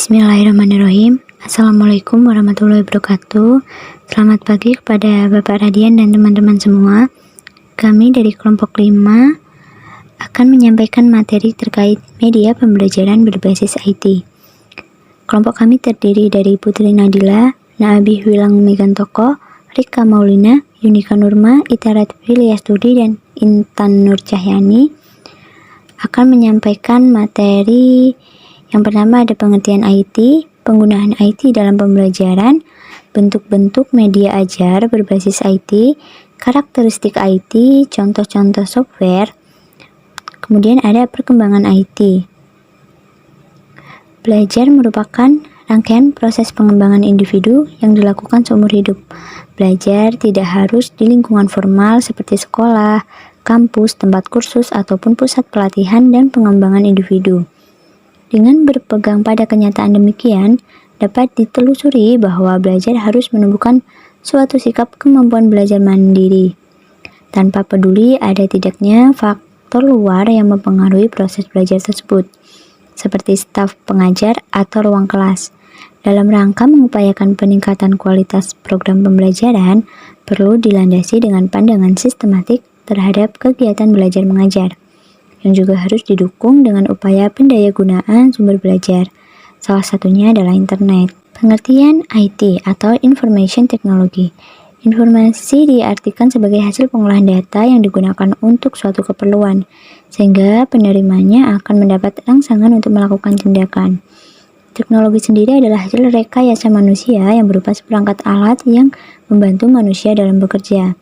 Bismillahirrahmanirrahim. Assalamualaikum warahmatullahi wabarakatuh. Selamat pagi kepada Bapak Radian dan teman-teman semua. Kami dari kelompok 5 akan menyampaikan materi terkait media pembelajaran berbasis IT. Kelompok kami terdiri dari Putri Nadila, Naabih Wilang Megantoko, Rika Maulina, Yunika Nurma, Itarat Filyastudi, dan Intan Nur Cahyani akan menyampaikan materi. Yang pertama ada pengertian IT, penggunaan IT dalam pembelajaran, bentuk-bentuk media ajar berbasis IT, karakteristik IT, contoh-contoh software, kemudian ada perkembangan IT. Belajar merupakan rangkaian proses pengembangan individu yang dilakukan seumur hidup. Belajar tidak harus di lingkungan formal seperti sekolah, kampus, tempat kursus, ataupun pusat pelatihan dan pengembangan individu. Dengan berpegang pada kenyataan demikian, dapat ditelusuri bahwa belajar harus menumbuhkan suatu sikap kemampuan belajar mandiri, tanpa peduli ada tidaknya faktor luar yang mempengaruhi proses belajar tersebut, seperti staf pengajar atau ruang kelas. Dalam rangka mengupayakan peningkatan kualitas program pembelajaran, perlu dilandasi dengan pandangan sistematik terhadap kegiatan belajar mengajar, yang juga harus didukung dengan upaya pendayagunaan sumber belajar. Salah satunya adalah internet. Pengertian IT atau Information Technology. Informasi diartikan sebagai hasil pengolahan data yang digunakan untuk suatu keperluan, sehingga penerimanya akan mendapat rangsangan untuk melakukan tindakan. Teknologi sendiri adalah hasil rekayasa manusia yang berupa seperangkat alat yang membantu manusia dalam bekerja.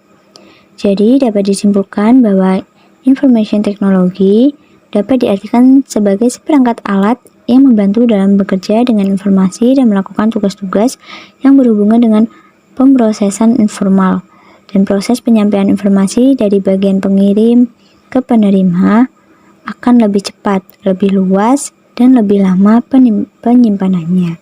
Jadi dapat disimpulkan bahwa Information Technology dapat diartikan sebagai seperangkat alat yang membantu dalam bekerja dengan informasi dan melakukan tugas-tugas yang berhubungan dengan pemrosesan informal dan proses penyampaian informasi dari bagian pengirim ke penerima akan lebih cepat, lebih luas, dan lebih lama penyimpanannya.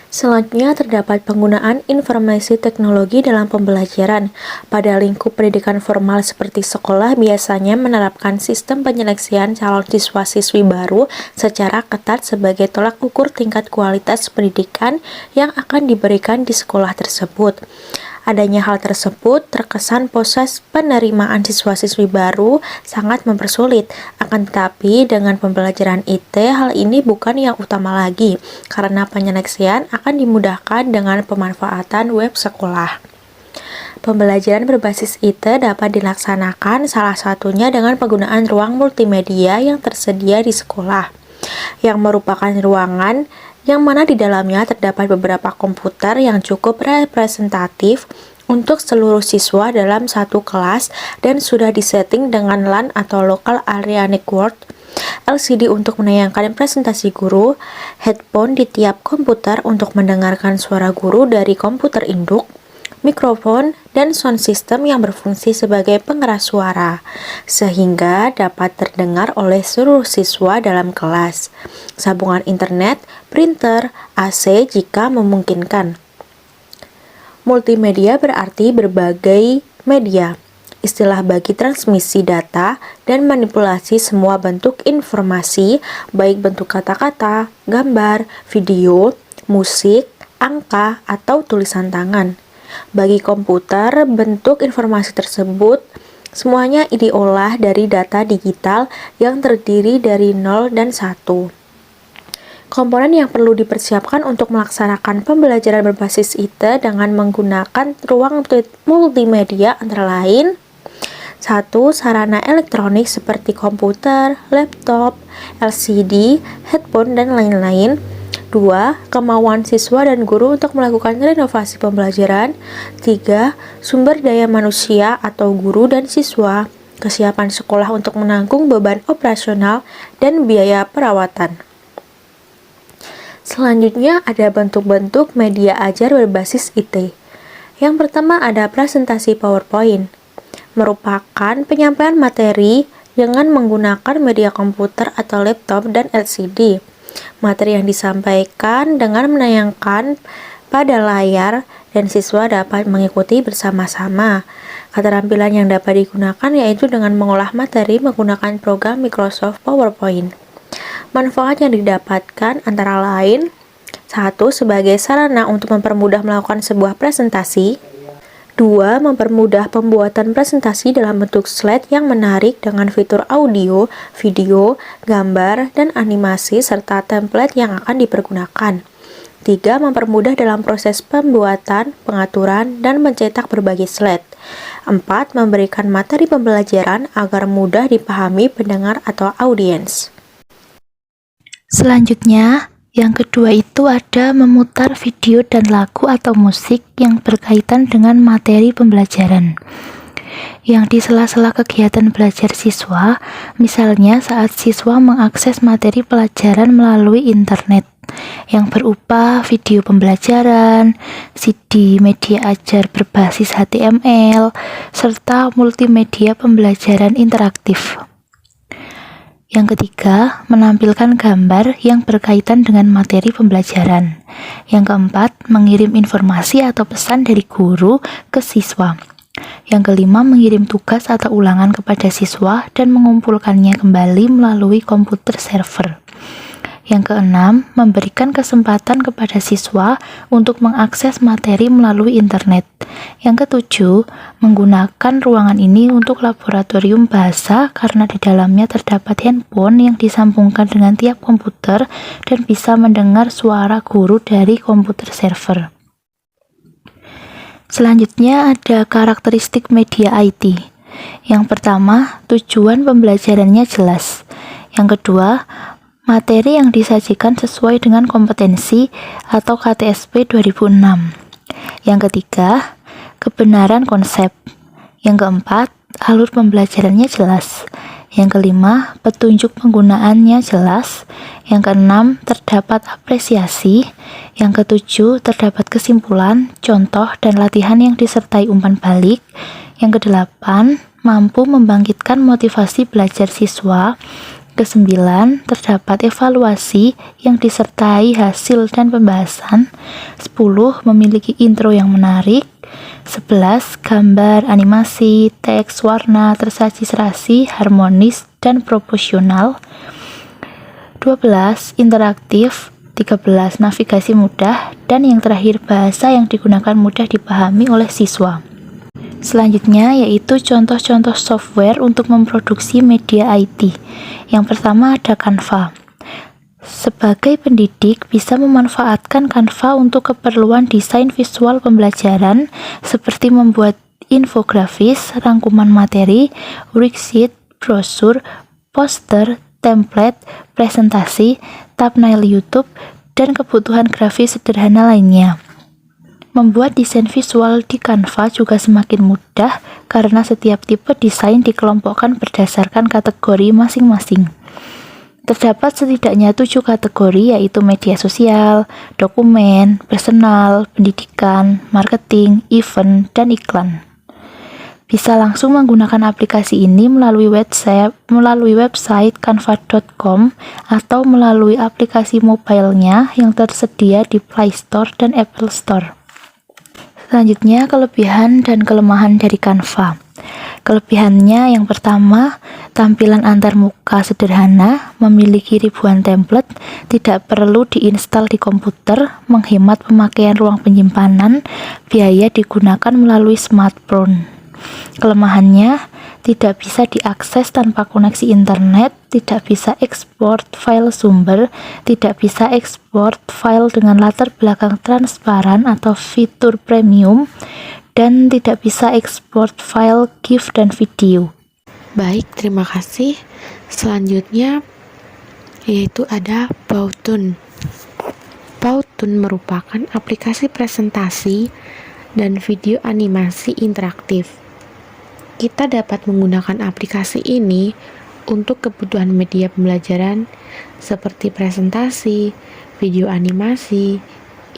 Selanjutnya terdapat penggunaan informasi teknologi dalam pembelajaran. Pada lingkup pendidikan formal seperti sekolah biasanya menerapkan sistem penyeleksian calon siswa-siswi baru secara ketat sebagai tolak ukur tingkat kualitas pendidikan yang akan diberikan di sekolah tersebut. Adanya hal tersebut terkesan proses penerimaan siswa-siswi baru sangat mempersulit. Akan tetapi dengan pembelajaran IT hal ini bukan yang utama lagi karena penyeleksian akan dimudahkan dengan pemanfaatan web sekolah. Pembelajaran berbasis IT dapat dilaksanakan salah satunya dengan penggunaan ruang multimedia yang tersedia di sekolah, yang merupakan ruangan yang mana di dalamnya terdapat beberapa komputer yang cukup representatif untuk seluruh siswa dalam satu kelas dan sudah disetting dengan LAN atau Local Area Network, LCD untuk menayangkan presentasi guru, headphone di tiap komputer untuk mendengarkan suara guru dari komputer induk, mikrofon, dan sound system yang berfungsi sebagai pengeras suara, sehingga dapat terdengar oleh seluruh siswa dalam kelas. Sambungan internet, printer, AC jika memungkinkan. Multimedia berarti berbagai media, istilah bagi transmisi data dan manipulasi semua bentuk informasi, baik bentuk kata-kata, gambar, video, musik, angka, atau tulisan tangan. Bagi komputer, bentuk informasi tersebut semuanya diolah dari data digital yang terdiri dari 0 dan 1. Komponen yang perlu dipersiapkan untuk melaksanakan pembelajaran berbasis IT dengan menggunakan ruang multimedia antara lain: 1. Sarana elektronik seperti komputer, laptop, LCD, headphone, dan lain-lain. 2. Kemauan siswa dan guru untuk melakukan renovasi pembelajaran. 3. Sumber daya manusia atau guru dan siswa, kesiapan sekolah untuk menanggung beban operasional dan biaya perawatan. Selanjutnya ada bentuk-bentuk media ajar berbasis IT. Yang pertama ada presentasi PowerPoint, merupakan penyampaian materi dengan menggunakan media komputer atau laptop dan LCD. Materi yang disampaikan dengan menayangkan pada layar dan siswa dapat mengikuti bersama-sama. Keterampilan yang dapat digunakan yaitu dengan mengolah materi menggunakan program Microsoft PowerPoint. Manfaat yang didapatkan antara lain: 1. Sebagai sarana untuk mempermudah melakukan sebuah presentasi. 2. Mempermudah pembuatan presentasi dalam bentuk slide yang menarik dengan fitur audio, video, gambar, dan animasi serta template yang akan dipergunakan. 3. Mempermudah dalam proses pembuatan, pengaturan, dan mencetak berbagai slide. 4. Memberikan materi pembelajaran agar mudah dipahami pendengar atau audiens. Selanjutnya, yang kedua itu ada memutar video dan lagu atau musik yang berkaitan dengan materi pembelajaran. Yang di sela-sela kegiatan belajar siswa, misalnya saat siswa mengakses materi pelajaran melalui internet, yang berupa video pembelajaran, CD media ajar berbasis HTML, serta multimedia pembelajaran interaktif. Yang ketiga, menampilkan gambar yang berkaitan dengan materi pembelajaran. Yang keempat, mengirim informasi atau pesan dari guru ke siswa. Yang kelima, mengirim tugas atau ulangan kepada siswa dan mengumpulkannya kembali melalui komputer server. Yang keenam, memberikan kesempatan kepada siswa untuk mengakses materi melalui internet. Yang ketujuh, menggunakan ruangan ini untuk laboratorium bahasa karena di dalamnya terdapat handphone yang disambungkan dengan tiap komputer dan bisa mendengar suara guru dari komputer server. Selanjutnya ada karakteristik media IT. Yang pertama, tujuan pembelajarannya jelas. Yang kedua, materi yang disajikan sesuai dengan kompetensi atau KTSP 2006. Yang ketiga, kebenaran konsep. Yang keempat, alur pembelajarannya jelas. Yang kelima, petunjuk penggunaannya jelas. Yang keenam, terdapat apresiasi. Yang ketujuh, terdapat kesimpulan, contoh, dan latihan yang disertai umpan balik. Yang kedelapan, mampu membangkitkan motivasi belajar siswa. Kesembilan, terdapat evaluasi yang disertai hasil dan pembahasan. 10, memiliki intro yang menarik. 11, gambar, animasi, teks, warna, tersaji serasi, harmonis, dan proporsional. 12, interaktif. 13, navigasi mudah. Dan yang terakhir, bahasa yang digunakan mudah dipahami oleh siswa. Selanjutnya yaitu contoh-contoh software untuk memproduksi media IT. Yang pertama ada Canva. Sebagai pendidik bisa memanfaatkan Canva untuk keperluan desain visual pembelajaran seperti membuat infografis, rangkuman materi, worksheet, brosur, poster, template, presentasi, thumbnail YouTube, dan kebutuhan grafis sederhana lainnya. Membuat desain visual di Canva juga semakin mudah karena setiap tipe desain dikelompokkan berdasarkan kategori masing-masing. Terdapat setidaknya 7 kategori yaitu media sosial, dokumen, personal, pendidikan, marketing, event, dan iklan. Bisa langsung menggunakan aplikasi ini melalui website canva.com atau melalui aplikasi mobilenya yang tersedia di Play Store dan Apple Store. Selanjutnya, kelebihan dan kelemahan dari Canva. Kelebihannya yang pertama, tampilan antarmuka sederhana, memiliki ribuan template, tidak perlu diinstal di komputer, menghemat pemakaian ruang penyimpanan, biaya digunakan melalui smartphone. Kelemahannya, tidak bisa diakses tanpa koneksi internet, tidak bisa ekspor file sumber, tidak bisa ekspor file dengan latar belakang transparan atau fitur premium, dan tidak bisa ekspor file GIF dan video. Baik, terima kasih. Selanjutnya yaitu ada Powtoon. Powtoon merupakan aplikasi presentasi dan video animasi interaktif. Kita dapat menggunakan aplikasi ini untuk kebutuhan media pembelajaran seperti presentasi, video animasi,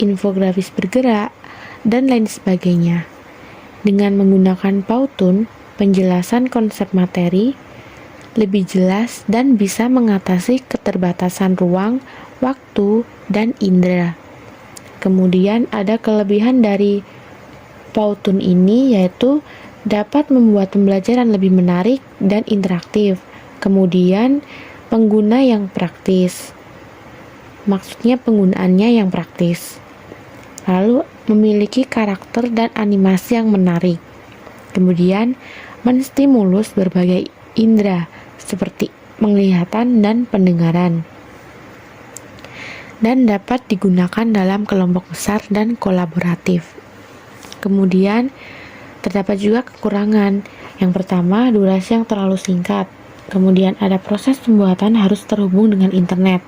infografis bergerak, dan lain sebagainya. Dengan menggunakan Powtoon, penjelasan konsep materi lebih jelas dan bisa mengatasi keterbatasan ruang, waktu, dan indera. Kemudian ada kelebihan dari Powtoon ini yaitu dapat membuat pembelajaran lebih menarik dan interaktif. Kemudian, pengguna yang praktis. maksudnya penggunaannya yang praktis. Lalu memiliki karakter dan animasi yang menarik. Kemudian menstimulus berbagai indera seperti penglihatan dan pendengaran. Dan dapat digunakan dalam kelompok besar dan kolaboratif. Kemudian terdapat juga kekurangan. Yang pertama, durasi yang terlalu singkat. Kemudian ada proses pembuatan harus terhubung dengan internet.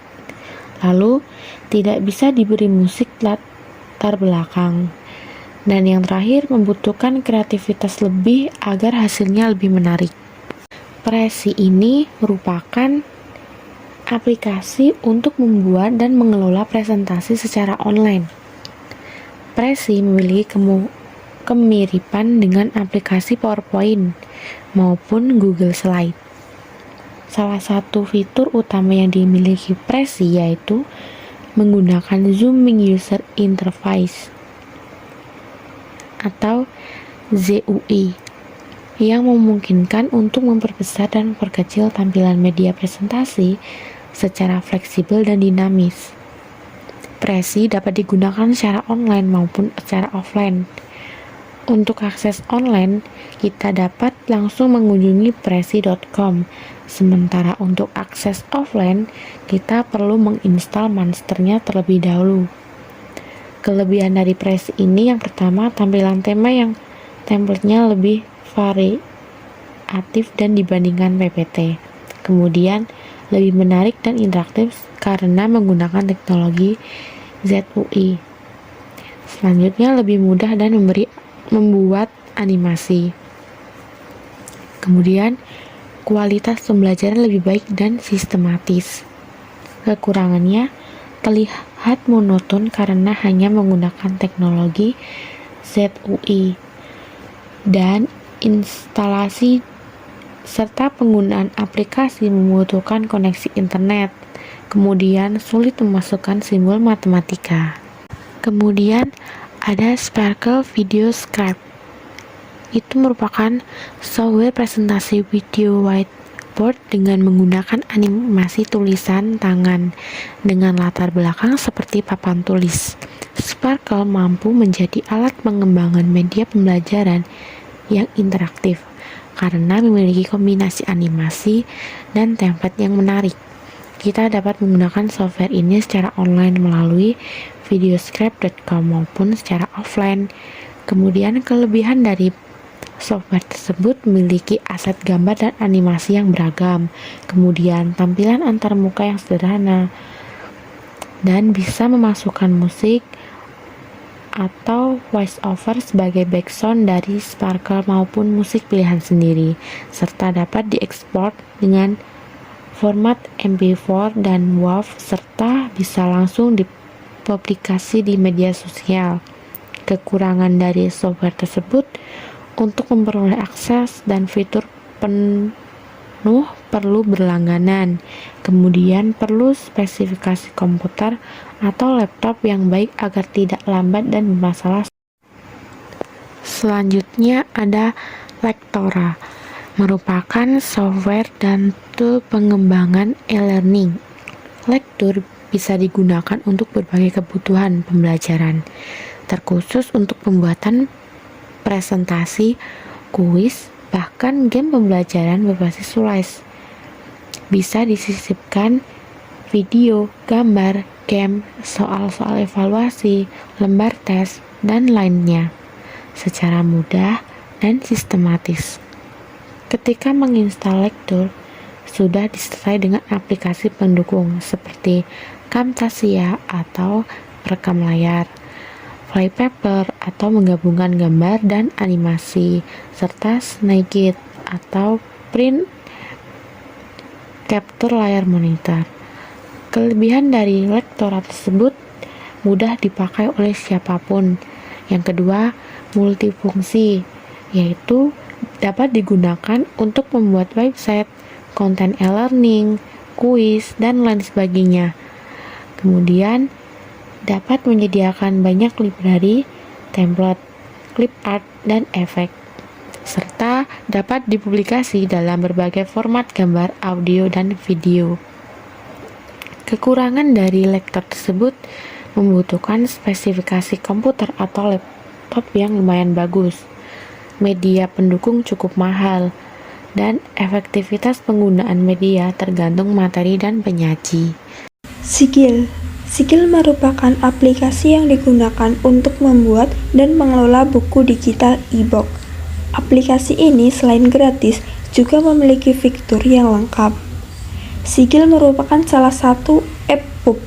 Lalu tidak bisa diberi musik latar belakang. Dan yang terakhir, membutuhkan kreativitas lebih agar hasilnya lebih menarik. Prezi ini merupakan aplikasi untuk membuat dan mengelola presentasi secara online. Prezi memiliki kemiripan dengan aplikasi PowerPoint maupun Google Slide. Salah satu fitur utama yang dimiliki Prezi yaitu menggunakan Zooming User Interface atau ZUI yang memungkinkan untuk memperbesar dan memperkecil tampilan media presentasi secara fleksibel dan dinamis. Prezi dapat digunakan secara online maupun secara offline. Untuk akses online, kita dapat langsung mengunjungi prezi.com. Sementara untuk akses offline, kita perlu menginstal masternya terlebih dahulu. Kelebihan dari Prezi ini yang pertama, tampilan tema yang template-nya lebih variatif dan dibandingkan PPT. Kemudian, lebih menarik dan interaktif karena menggunakan teknologi ZUI. Selanjutnya, lebih mudah dan membuat animasi. Kemudian, kualitas pembelajaran lebih baik dan sistematis. Kekurangannya, terlihat monoton karena hanya menggunakan teknologi ZUI dan instalasi serta penggunaan aplikasi membutuhkan koneksi internet. Kemudian sulit memasukkan simbol matematika. Kemudian ada Sparkle Video Scribe. Itu merupakan software presentasi video whiteboard dengan menggunakan animasi tulisan tangan dengan latar belakang seperti papan tulis. Sparkle mampu menjadi alat pengembangan media pembelajaran yang interaktif karena memiliki kombinasi animasi dan template yang menarik. Kita dapat menggunakan software ini secara online melalui videoscribe.com maupun secara offline. Kemudian kelebihan dari software tersebut memiliki aset gambar dan animasi yang beragam. Kemudian tampilan antarmuka yang sederhana dan bisa memasukkan musik atau voice-over sebagai background dari Sparkle maupun musik pilihan sendiri, serta dapat diekspor dengan format MP4 dan WAV, serta bisa langsung dipublikasi di media sosial. Kekurangan dari software tersebut untuk memperoleh akses dan fitur penuh perlu berlangganan, kemudian perlu spesifikasi komputer atau laptop yang baik agar tidak lambat dan bermasalah. Selanjutnya ada Lectora, merupakan software dan tool pengembangan e-learning. Lecture bisa digunakan untuk berbagai kebutuhan pembelajaran, terkhusus untuk pembuatan presentasi, kuis, bahkan game pembelajaran berbasis tulis. Bisa disisipkan video, gambar, game, soal-soal evaluasi, lembar tes, dan lainnya secara mudah dan sistematis. Ketika menginstal Lecture, sudah disertai dengan aplikasi pendukung seperti Camtasia atau perekam layar, Flypaper atau menggabungkan gambar dan animasi, serta Snagit atau print capture layar monitor. Kelebihan dari Lectora tersebut mudah dipakai oleh siapapun. Yang kedua, multifungsi, yaitu dapat digunakan untuk membuat website, konten e-learning, kuis, dan lain sebagainya. Kemudian, dapat menyediakan banyak library, template, clip art, dan efek, serta dapat dipublikasi dalam berbagai format gambar, audio, dan video. Kekurangan dari laptop tersebut membutuhkan spesifikasi komputer atau laptop yang lumayan bagus, media pendukung cukup mahal, dan efektivitas penggunaan media tergantung materi dan penyaji. Sigil. Sigil merupakan aplikasi yang digunakan untuk membuat dan mengelola buku digital e-book. Aplikasi ini selain gratis, juga memiliki fitur yang lengkap. Sigil merupakan salah satu e-book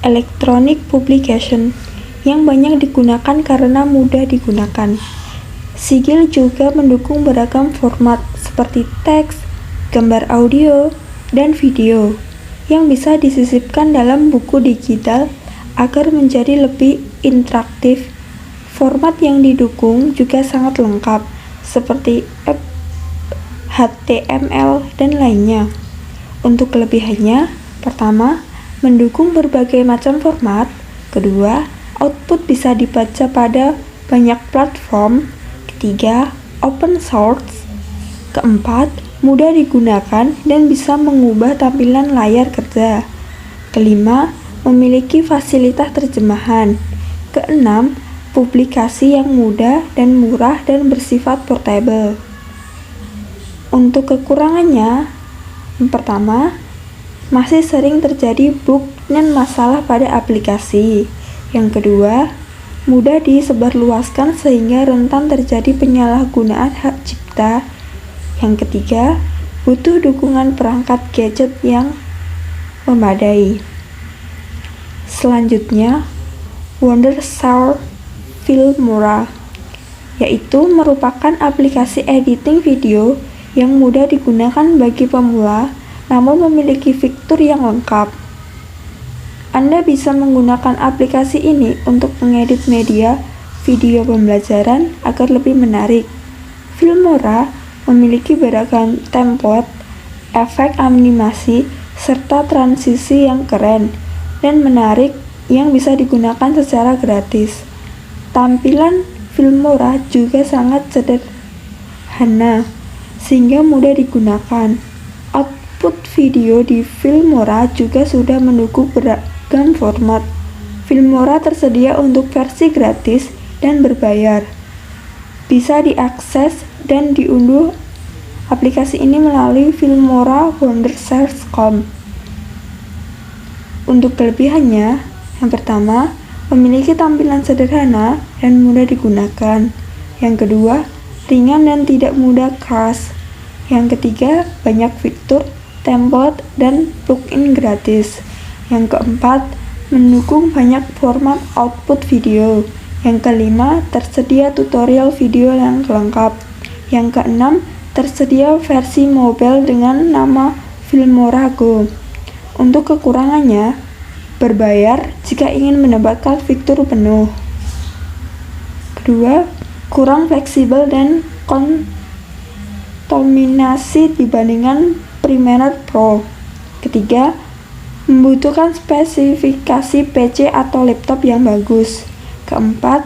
electronic publication yang banyak digunakan karena mudah digunakan. Sigil juga mendukung beragam format seperti teks, gambar audio, dan video yang bisa disisipkan dalam buku digital agar menjadi lebih interaktif. Format yang didukung juga sangat lengkap seperti HTML dan lainnya. Untuk kelebihannya, pertama, mendukung berbagai macam format. Kedua, output bisa dibaca pada banyak platform. Ketiga, open source. Keempat, mudah digunakan dan bisa mengubah tampilan layar kerja. Kelima, memiliki fasilitas terjemahan. Keenam, publikasi yang mudah dan murah dan bersifat portable. Untuk kekurangannya, yang pertama, masih sering terjadi bug dan masalah pada aplikasi. Yang kedua, mudah disebarluaskan sehingga rentan terjadi penyalahgunaan hak cipta. Yang ketiga, butuh dukungan perangkat gadget yang memadai. Selanjutnya, Wondershare Filmora, yaitu merupakan aplikasi editing video yang mudah digunakan bagi pemula, namun memiliki fitur yang lengkap. Anda bisa menggunakan aplikasi ini untuk mengedit media video pembelajaran agar lebih menarik. Filmora memiliki beragam template, efek animasi, serta transisi yang keren dan menarik yang bisa digunakan secara gratis. Tampilan Filmora juga sangat sederhana sehingga mudah digunakan. Output video di Filmora juga sudah mendukung beragam format. Filmora tersedia untuk versi gratis dan berbayar. Bisa diakses dan diunduh aplikasi ini melalui Filmora Wondershare.com. Untuk kelebihannya, yang pertama, memiliki tampilan sederhana dan mudah digunakan. Yang kedua, ringan dan tidak mudah crash. Yang ketiga, banyak fitur, template, dan plugin gratis. Yang keempat, mendukung banyak format output video. Yang kelima, tersedia tutorial video yang lengkap. Yang keenam, tersedia versi mobile dengan nama Filmora Go. Untuk kekurangannya, berbayar jika ingin mendapatkan fitur penuh. Kedua, kurang fleksibel dan kontaminasi dibandingkan Premiere Pro. Ketiga, membutuhkan spesifikasi PC atau laptop yang bagus. Keempat,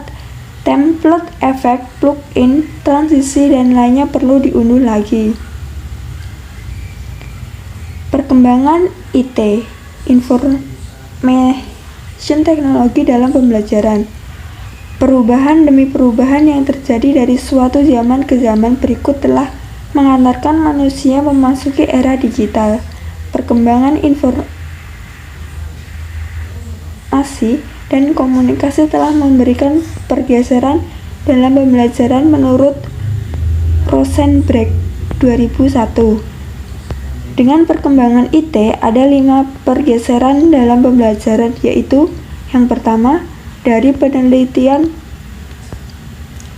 template, efek, plugin, transisi, dan lainnya perlu diunduh lagi. Perkembangan IT, Information Technology dalam pembelajaran. Perubahan demi perubahan yang terjadi dari suatu zaman ke zaman berikut telah mengantarkan manusia memasuki era digital. Perkembangan informasi dan komunikasi telah memberikan pergeseran dalam pembelajaran menurut Rosenberg 2001. Dengan perkembangan IT, ada 5 pergeseran dalam pembelajaran, yaitu yang pertama, dari penelitian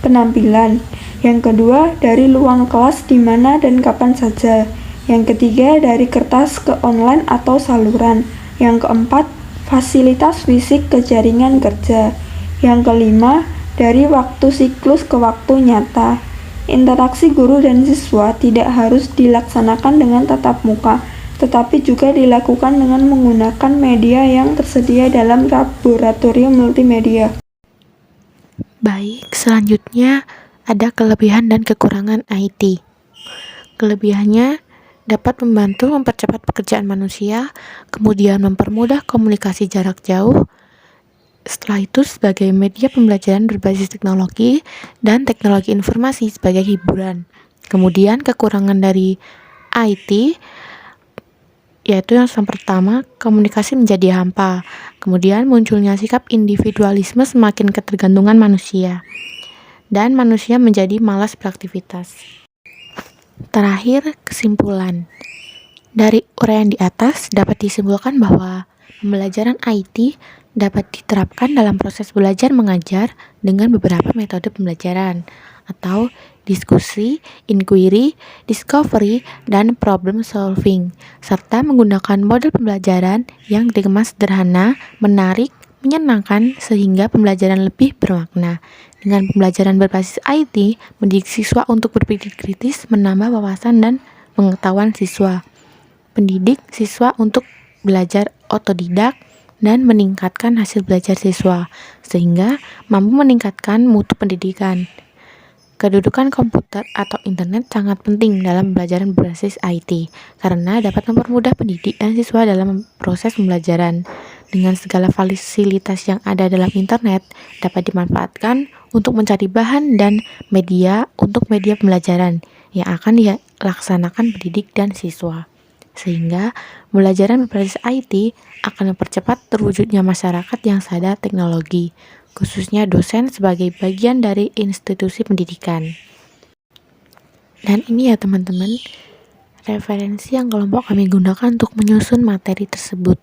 penampilan. Yang kedua, dari luang kelas di mana dan kapan saja. Yang ketiga, dari kertas ke online atau saluran. Yang keempat, fasilitas fisik ke jaringan kerja. Yang kelima, dari waktu siklus ke waktu nyata. Interaksi guru dan siswa tidak harus dilaksanakan dengan tatap muka, tetapi juga dilakukan dengan menggunakan media yang tersedia dalam laboratorium multimedia. Baik, selanjutnya ada kelebihan dan kekurangan IT. Kelebihannya, dapat membantu mempercepat pekerjaan manusia, kemudian mempermudah komunikasi jarak jauh. Setelah itu sebagai media pembelajaran berbasis teknologi dan teknologi informasi sebagai hiburan. Kemudian kekurangan dari IT yaitu yang pertama, komunikasi menjadi hampa. Kemudian munculnya sikap individualisme semakin ketergantungan manusia. Dan manusia menjadi malas beraktivitas. Terakhir, kesimpulan. Dari uraian di atas dapat disimpulkan bahwa pembelajaran IT dapat diterapkan dalam proses belajar mengajar dengan beberapa metode pembelajaran atau diskusi, inquiry, discovery, dan problem solving, serta menggunakan model pembelajaran yang dikemas sederhana, menarik, menyenangkan, sehingga pembelajaran lebih bermakna. Dengan pembelajaran berbasis IT, mendidik siswa untuk berpikir kritis, menambah wawasan dan pengetahuan siswa. Pendidik siswa untuk belajar otodidak, dan meningkatkan hasil belajar siswa, sehingga mampu meningkatkan mutu pendidikan. Kedudukan komputer atau internet sangat penting dalam pembelajaran berbasis IT, karena dapat mempermudah pendidik dan siswa dalam proses pembelajaran. Dengan segala fasilitas yang ada dalam internet, dapat dimanfaatkan untuk mencari bahan dan media untuk media pembelajaran yang akan dilaksanakan pendidik dan siswa. Sehingga pembelajaran berbasis IT akan mempercepat terwujudnya masyarakat yang sadar teknologi, khususnya dosen sebagai bagian dari institusi pendidikan. Dan ini ya teman-teman, referensi yang kelompok kami gunakan untuk menyusun materi tersebut.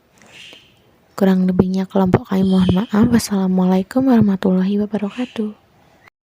Kurang lebihnya kelompok kami mohon maaf. Wassalamualaikum warahmatullahi wabarakatuh.